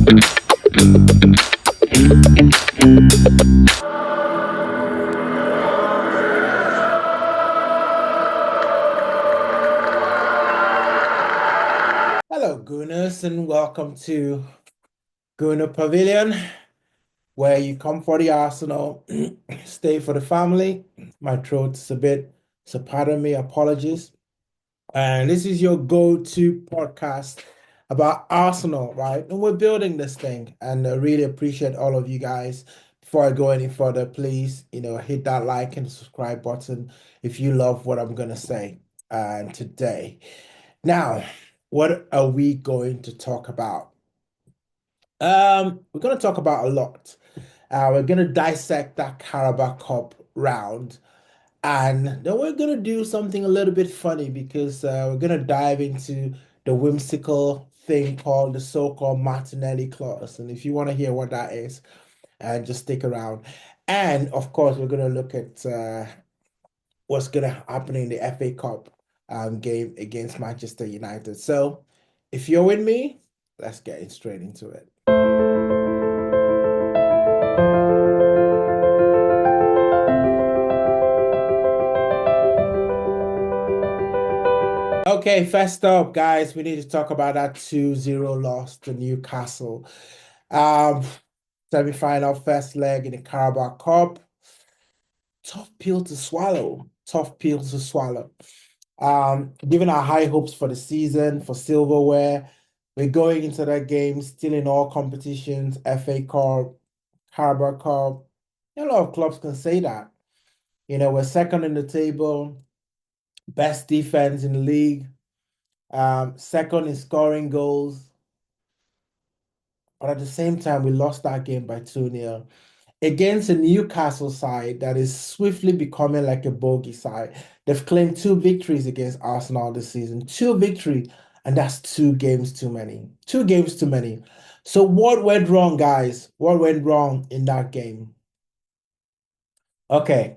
Hello, Gooners, and welcome to Gooner Pavilion, where you come for the Arsenal, stay for the family. My throat's a bit, so pardon me, apologies. And this is your go-to podcast about Arsenal, right? And we're building this thing, and I really appreciate all of you guys. Before I go any further, please, hit that like and subscribe button if you love what I'm gonna say. And today, now, what are we going to talk about? We're going to talk about a lot. We're going to dissect that Carabao Cup round, and then we're going to do something a little bit funny because we're going to dive into the whimsical thing called the so-called Martinelli Clause. And if you want to hear what that is, just stick around. And of course, we're going to look at what's going to happen in the FA Cup game against Manchester United. So if you're with me, let's get straight into it. Okay, first up, guys, we need to talk about that 2-0 loss to Newcastle. Um, Semi-final first leg in the Carabao Cup. Tough pill to swallow. Tough pill to swallow. Given our high hopes for the season, for silverware, we're going into that game still in all competitions, FA Cup, Carabao Cup. A lot of clubs can say that. We're second in the table, best defense in the league, second in scoring goals. But at the same time, we lost that game by 2-0 against a Newcastle side that is swiftly becoming like a bogey side. They've claimed 2 victories against Arsenal this season. 2 victories, and that's 2 games too many. 2 games too many. So what went wrong, guys? What went wrong in that game? Okay,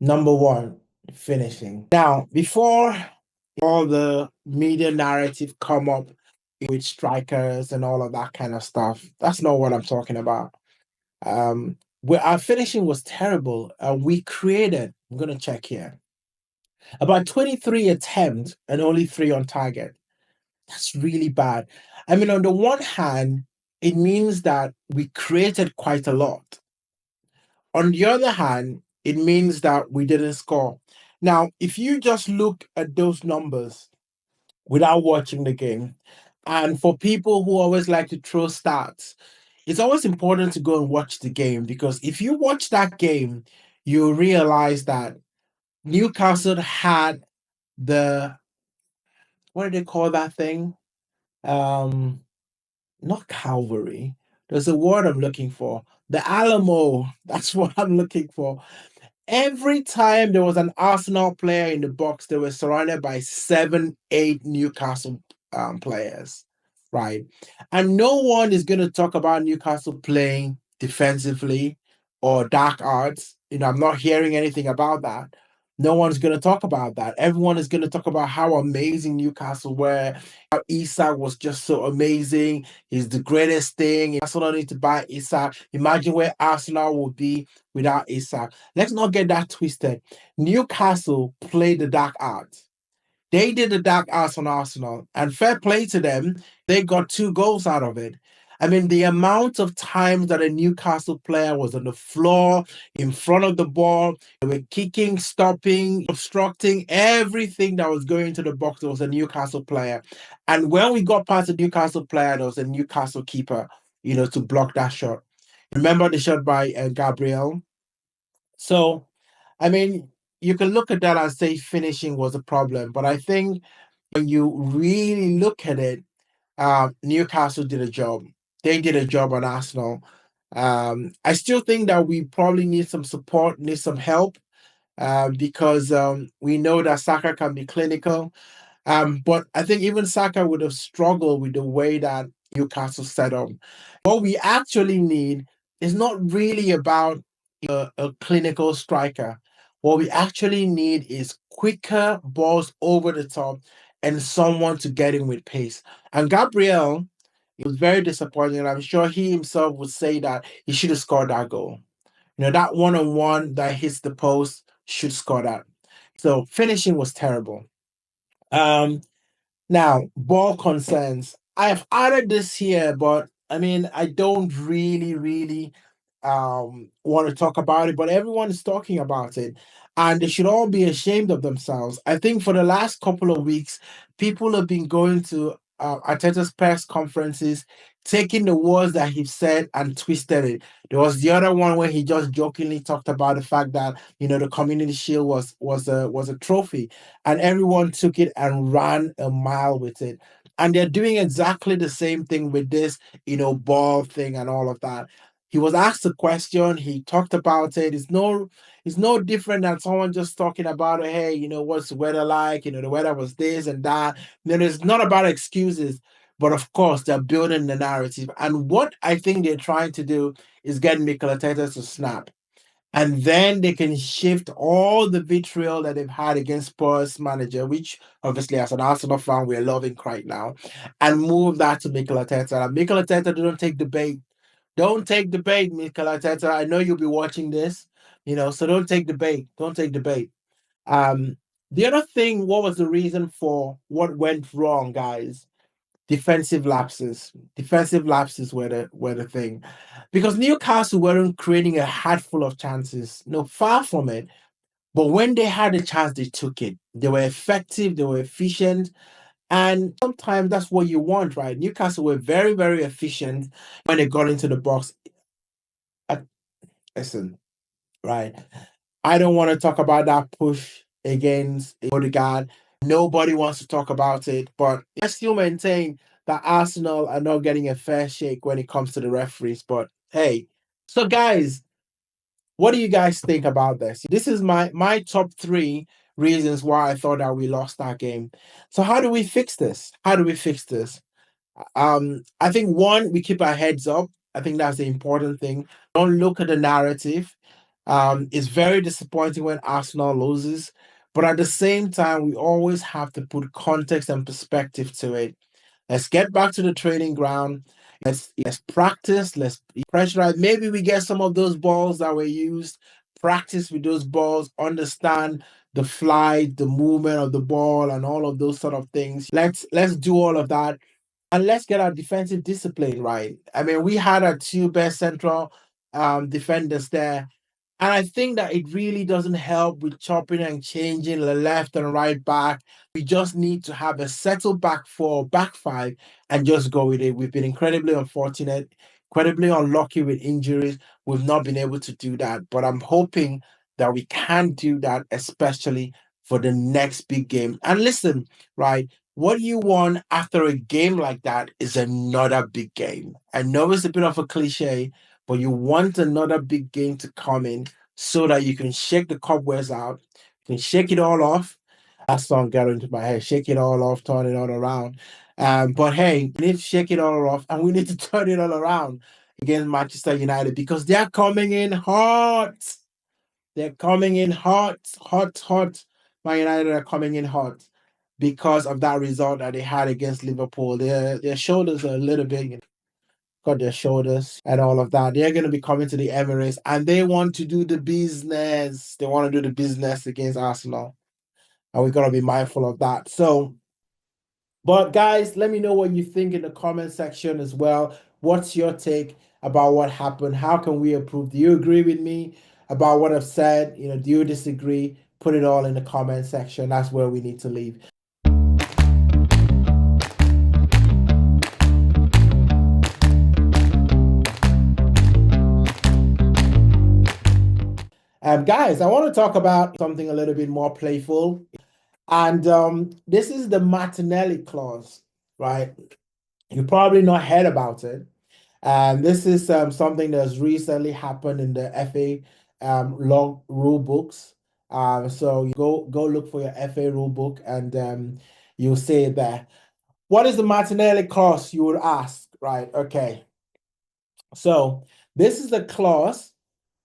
number one, finishing. Now, before all the media narrative come up with strikers and all of that kind of stuff, that's not what I'm talking about. Where our finishing was terrible. We created, I'm going to check here, about 23 attempts and only 3 on target. That's really bad. I mean, on the one hand, it means that we created quite a lot. On the other hand, it means that we didn't score. Now, if you just look at those numbers without watching the game, and for people who always like to throw stats, it's always important to go and watch the game, because if you watch that game, you realize that Newcastle had the, what do they call that thing? Um, Not cavalry. There's a word I'm looking for. The Alamo. That's what I'm looking for. Every time there was an Arsenal player in the box, they were surrounded by 7, 8 Newcastle players, right? And no one is going to talk about Newcastle playing defensively or dark arts. I'm not hearing anything about that. No one's going to talk about that. Everyone is going to talk about how amazing Newcastle were, how Isak was just so amazing. He's the greatest thing. Arsenal need to buy Isak. Imagine where Arsenal would be without Isak. Let's not get that twisted. Newcastle played the dark arts. They did the dark arts on Arsenal, and fair play to them. They got 2 goals out of it. I mean, the amount of times that a Newcastle player was on the floor, in front of the ball, they were kicking, stopping, obstructing everything that was going to the box. There was a Newcastle player. And when we got past the Newcastle player, there was a Newcastle keeper, to block that shot. Remember the shot by Gabriel? So, I mean, you can look at that and say finishing was a problem, but I think when you really look at it, Newcastle did a job. They did a job on Arsenal. I still think that we probably need some support, need some help, because we know that Saka can be clinical. But I think even Saka would have struggled with the way that Newcastle set up. What we actually need is not really about a clinical striker. What we actually need is quicker balls over the top and someone to get in with pace. And Gabriel It was very disappointing, and I'm sure he himself would say that he should have scored that goal. That one-on-one that hits the post should score that. So finishing was terrible. Um, Now, ball concerns. I have added this here, but I mean, I don't really want to talk about it, but everyone is talking about it, and they should all be ashamed of themselves. I think for the last couple of weeks, people have been going to Arteta's press conferences, taking the words that he said and twisted it. There was the other one where he just jokingly talked about the fact that the Community Shield was a trophy, and everyone took it and ran a mile with it. And they're doing exactly the same thing with this, ball thing and all of that. He was asked a question, he talked about it. It's no different than someone just talking about, hey, what's the weather like? The weather was this and that. It's not about excuses, but of course they're building the narrative. And what I think they're trying to do is get Mikel Arteta to snap. And then they can shift all the vitriol that they've had against Spurs manager, which obviously as an Arsenal fan, we're loving right now, and move that to Mikel Arteta. And Mikel Arteta don't take the bait. Don't take the bait, Mikel Arteta. I know you'll be watching this, so don't take the bait. Don't take the bait. Um, the other thing, what was the reason for what went wrong, guys? Defensive lapses. Defensive lapses were the thing. Because Newcastle weren't creating a hatful of chances. No, far from it. But when they had a chance, they took it. They were effective, they were efficient. And sometimes that's what you want, right? Newcastle were very, very efficient when they got into the box. Uh, Listen, right? I don't want to talk about that push against Odegaard. Nobody wants to talk about it, but I still maintain that Arsenal are not getting a fair shake when it comes to the referees. But hey, so guys, what do you guys think about this? This is my top three reasons why I thought that we lost that game. So how do we fix this? How do we fix this? I think one, we keep our heads up. I think that's the important thing. Don't look at the narrative. It's very disappointing when Arsenal loses, but at the same time, we always have to put context and perspective to it. Let's get back to the training ground. Let's practice. Let's pressurize. Maybe we get some of those balls that were used. Practice with those balls. Understand the flight, the movement of the ball, and all of those sort of things. Let's do all of that, and let's get our defensive discipline right. I mean, we had our two best central defenders there. And I think that it really doesn't help with chopping and changing the left and right back. We just need to have a settled back four, back five, and just go with it. We've been incredibly unfortunate, incredibly unlucky with injuries. We've not been able to do that. But I'm hoping that we can do that, especially for the next big game. And listen, right? What you want after a game like that is another big game. I know it's a bit of a cliche, but you want another big game to come in so that you can shake the cobwebs out, you can shake it all off. That song got into my head, shake it all off, turn it all around. But hey, we need to shake it all off and we need to turn it all around against Manchester United because they're coming in hot. They're coming in hot, hot, hot. Man United are coming in hot because of that result that they had against Liverpool. Their shoulders are a little bit got their shoulders and all of that. They're going to be coming to the Emirates and they want to do the business. They want to do the business against Arsenal. And we've got to be mindful of that. So, but guys, let me know what you think in the comment section as well. What's your take about what happened? How can we improve? Do you agree with me about what I've said? Do you disagree? Put it all in the comment section. That's where we need to leave. Guys, I want to talk about something a little bit more playful. And this is the Martinelli clause, right? You probably not heard about it. And this is something that's recently happened in the FA log rule books. So you go look for your FA rule book and you'll see it there. What is the Martinelli clause, you would ask, right? Okay. So this is the clause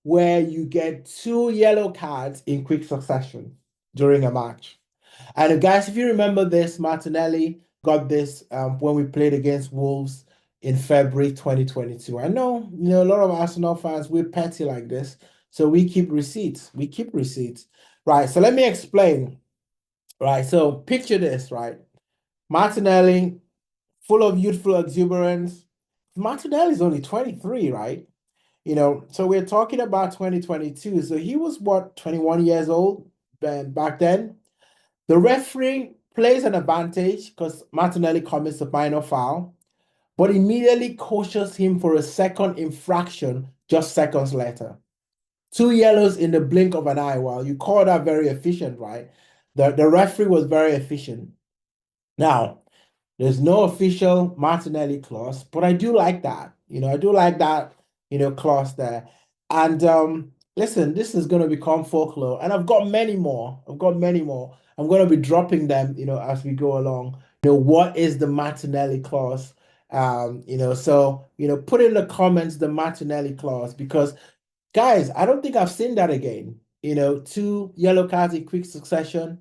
where you get 2 yellow cards in quick succession during a match. And guys, if you remember this, Martinelli got this when we played against Wolves in February 2022. I know, a lot of Arsenal fans, we're petty like this. So we keep receipts. We keep receipts. Right. So let me explain. Right. So picture this, right? Martinelli, full of youthful exuberance. Martinelli is only 23, right? So we're talking about 2022. So he was what, 21 years old back then? The referee plays an advantage because Martinelli commits a minor foul, but immediately coaches him for a second infraction just seconds later. Two yellows in the blink of an eye. Well, you call that very efficient, right? The referee was very efficient. Now, there's no official Martinelli clause, but I do like that. I do like that, clause there. And listen, this is going to become folklore, and I've got many more. I've got many more. I'm going to be dropping them, as we go along. What is the Martinelli clause? So put in the comments the Martinelli clause because, guys, I don't think I've seen that again. Two yellow cards in quick succession.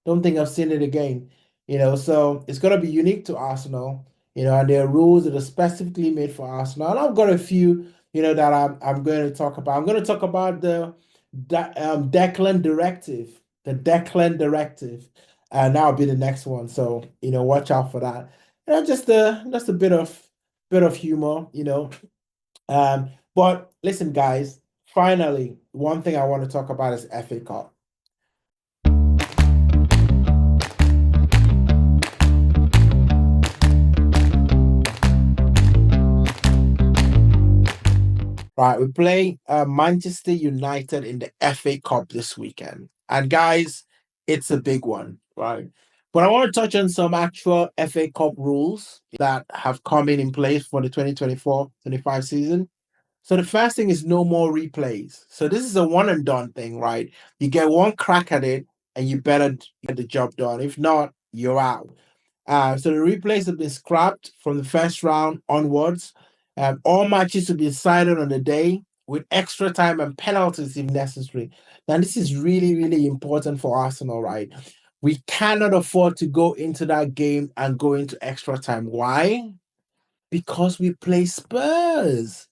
Don't think I've seen it again. So it's gonna be unique to Arsenal, and there are rules that are specifically made for Arsenal. And I've got a few, that I'm going to talk about. I'm going to talk about the Declan directive, and that'll be the next one. So watch out for that. Just a bit of humor. But listen, guys. Finally, one thing I want to talk about is FA Cup. Right, we play Manchester United in the FA Cup this weekend. And guys, it's a big one, right? But I want to touch on some actual FA Cup rules that have come in place for the 2024-25 season. So the first thing is no more replays. So this is a one and done thing, right? You get one crack at it and you better get the job done. If not, you're out. So the replays have been scrapped from the first round onwards. All matches will be decided on the day with extra time and penalties if necessary. Now, this is really, really important for Arsenal, right? We cannot afford to go into that game and go into extra time. Why? Because we play Spurs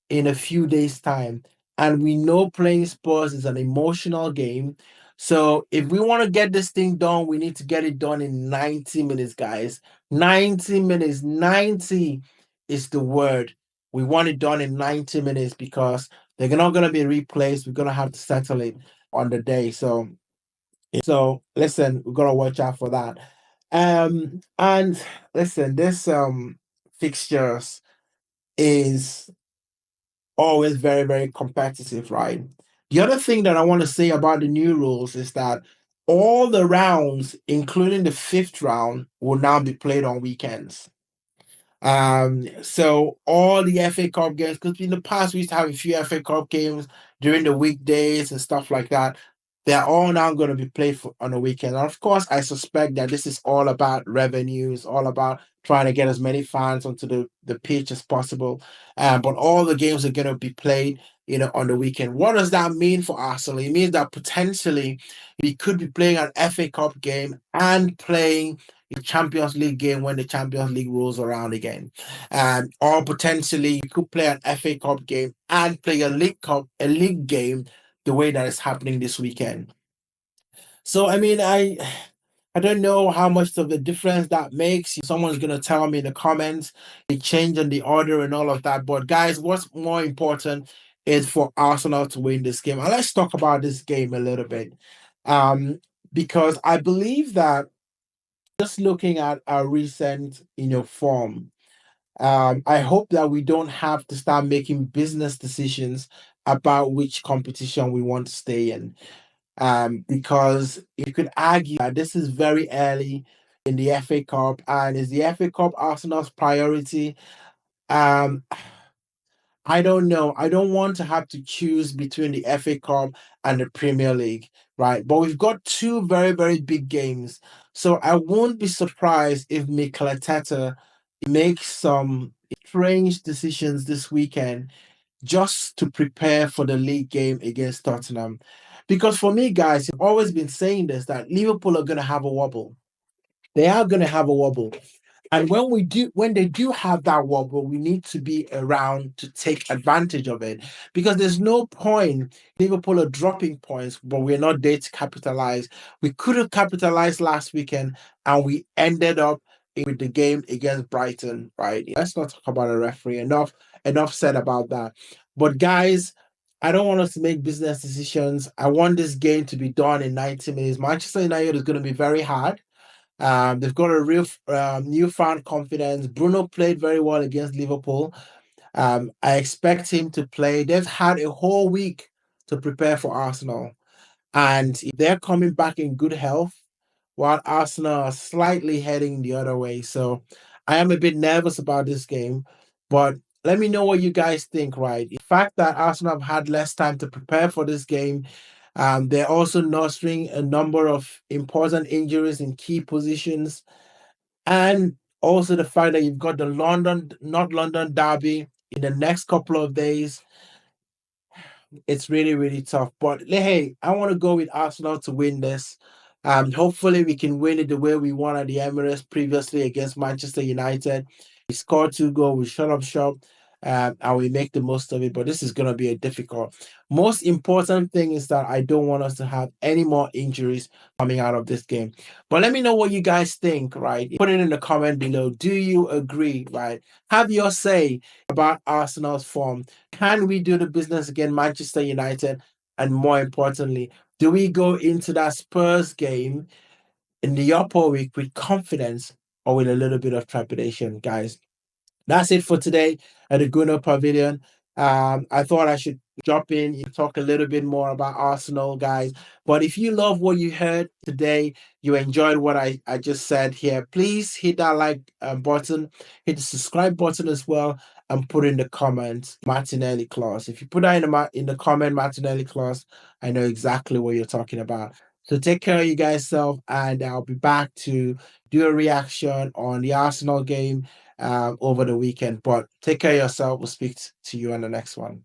in a few days' time. And we know playing Spurs is an emotional game. So if we want to get this thing done, we need to get it done in 90 minutes, guys. 90 minutes. 90 is the word. We want it done in 90 minutes because they're not going to be replaced. We're going to have to settle it on the day. So listen, we're going to watch out for that. And listen, this fixtures is always very, very competitive, right? The other thing that I want to say about the new rules is that all the rounds, including the fifth round, will now be played on weekends. So all the FA Cup games, because in the past we used to have a few FA Cup games during the weekdays and stuff like that. They're all now going to be played on the weekend. And of course, I suspect that this is all about revenues, all about trying to get as many fans onto the pitch as possible. But all the games are going to be played, on the weekend. What does that mean for Arsenal? It means that potentially we could be playing an FA Cup game and playing a Champions League game when the Champions League rolls around again. Or potentially you could play an FA Cup game and play a league game the way that is happening this weekend. So I mean, I don't know how much of a difference that makes. Someone's gonna tell me in the comments the change in the order and all of that. But guys, what's more important is for Arsenal to win this game. And let's talk about this game a little bit. Because I believe that just looking at our recent, form, I hope that we don't have to start making business decisions about which competition we want to stay in. Because you could argue that this is very early in the FA Cup, and is the FA Cup Arsenal's priority? Um, I don't know. I don't want to have to choose between the FA Cup and the Premier League, right? But we've got two very, very big games. So I won't be surprised if Mikel Arteta makes some strange decisions this weekend just to prepare for the league game against Tottenham. Because for me, guys, I've always been saying this that Liverpool are going to have a wobble. They are going to have a wobble. And when they do have that wobble, we need to be around to take advantage of it, because there's no point Liverpool are dropping points, but we're not there to capitalize. We could have capitalized last weekend, and we ended up with the game against Brighton, right? Let's not talk about a referee. Enough said about that. But guys, I don't want us to make business decisions. I want this game to be done in 90 minutes. Manchester United is going to be very hard. They've got a real newfound confidence. Bruno played very well against Liverpool. I expect him to play. They've had a whole week to prepare for Arsenal. And if they're coming back in good health, while Arsenal are slightly heading the other way. So I am a bit nervous about this game. But let me know what you guys think, right? The fact that Arsenal have had less time to prepare for this game, they're also nursing a number of important injuries in key positions. And also the fact that you've got the North London derby in the next couple of days. It's really, really tough. But hey, I want to go with Arsenal to win this. Hopefully we can win it the way we won at the Emirates previously against Manchester United. We scored 2 goals, we shut up shop, and we make the most of it. But this is going to be a difficult. Most important thing is that I don't want us to have any more injuries coming out of this game. But let me know what you guys think, right? Put it in the comment below. Do you agree, right? Have your say about Arsenal's form. Can we do the business against Manchester United? And more importantly, do we go into that Spurs game in the upper week with confidence or with a little bit of trepidation, guys? That's it for today at the Guno Pavilion. I thought I should drop in and talk a little bit more about Arsenal, guys. But if you love what you heard today, you enjoyed what I just said here, please hit that like button, hit the subscribe button as well, and put in the comments Martinelli Clause. If you put that in the comment Martinelli Clause, I know exactly what you're talking about. So take care of you guys self, and I'll be back to do a reaction on the Arsenal game over the weekend. But take care of yourself. We'll speak to you on the next one.